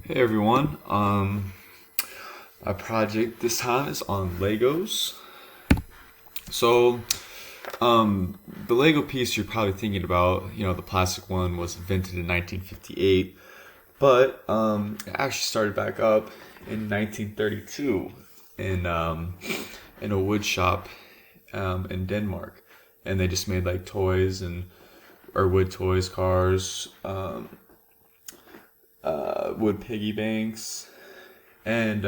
Hey everyone. Our project this time is on Legos. So, the Lego piece you're probably thinking about, the plastic one was invented in 1958, but it actually started back up in 1932 in in a wood shop in Denmark, and they just made like toys and or wood toys, cars, wood piggy banks, and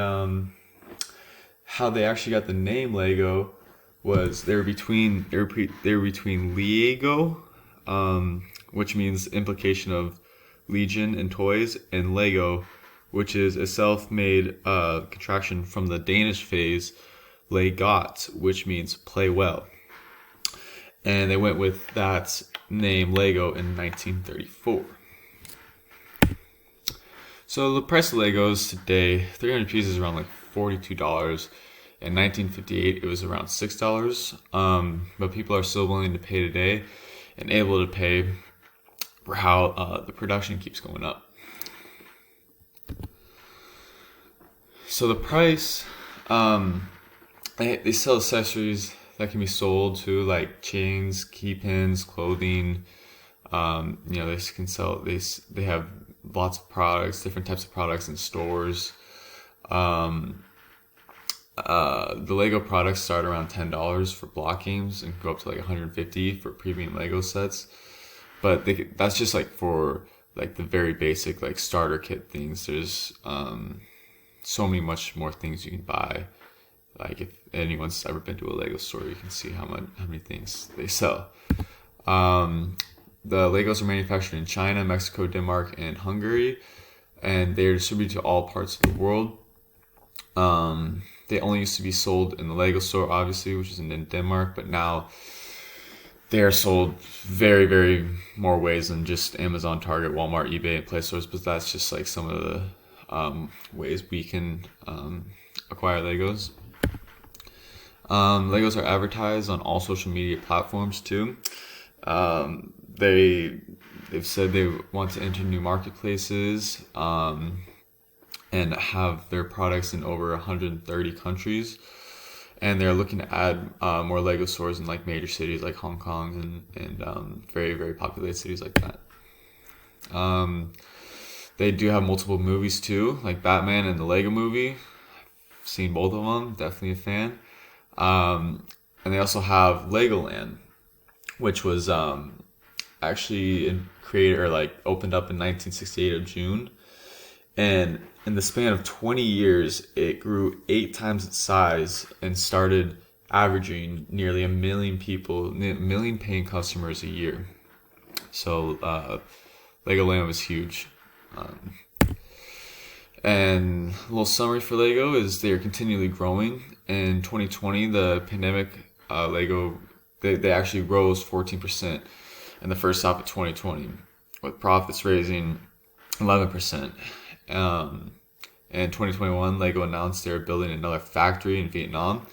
how they actually got the name Lego was they were between Lego, which means implication of legion and toys, and Lego, which is a self-made contraction from the Danish phrase "legot," which means play well, and they went with that name Lego in 1934. So the price of Legos today, 300 pieces is around like $42. In 1958, it was around $6. But people are still willing to pay today and able to pay for how the production keeps going up. So the price, they sell accessories that can be sold too, like chains, key pins, clothing. They can sell. They have lots of products, different types of products in stores. The Lego products start around $10 for block games and go up to like 150 for premium Lego sets. But that's just like for like the very basic like starter kit things. There's so many much more things you can buy. Like if anyone's ever been to a Lego store, you can see how many things they sell. The Legos are manufactured in China, Mexico, Denmark, and Hungary, and they are distributed to all parts of the world. They only used to be sold in the Lego store, obviously, which is in Denmark, but now they are sold very, very more ways than just Amazon, Target, Walmart, eBay, and Play stores. But that's just like some of the ways we can acquire Legos. Legos are advertised on all social media platforms too. They've said they want to enter new marketplaces and have their products in over 130 countries, and they're looking to add more Lego stores in like major cities like Hong Kong and very, very populated cities like that. They do have multiple movies too, like Batman and the Lego Movie. I've seen both of them. Definitely a fan. And they also have Legoland, which was actually created or like opened up in 1968 of June, and in the span of 20 years, it grew 8 times its size and started averaging nearly a million a million paying customers a year. So Legoland was huge. And a little summary for Lego is they are continually growing. In 2020, the pandemic, Lego they actually rose 14% in the first half of 2020, with profits raising 11%. In 2021, Lego announced they're building another factory in Vietnam.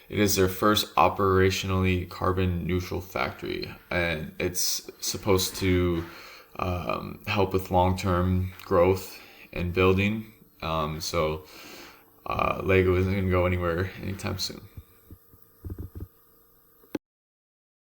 It is their first operationally carbon neutral factory, and it's supposed to help with long term growth and building. So Lego isn't going to go anywhere anytime soon.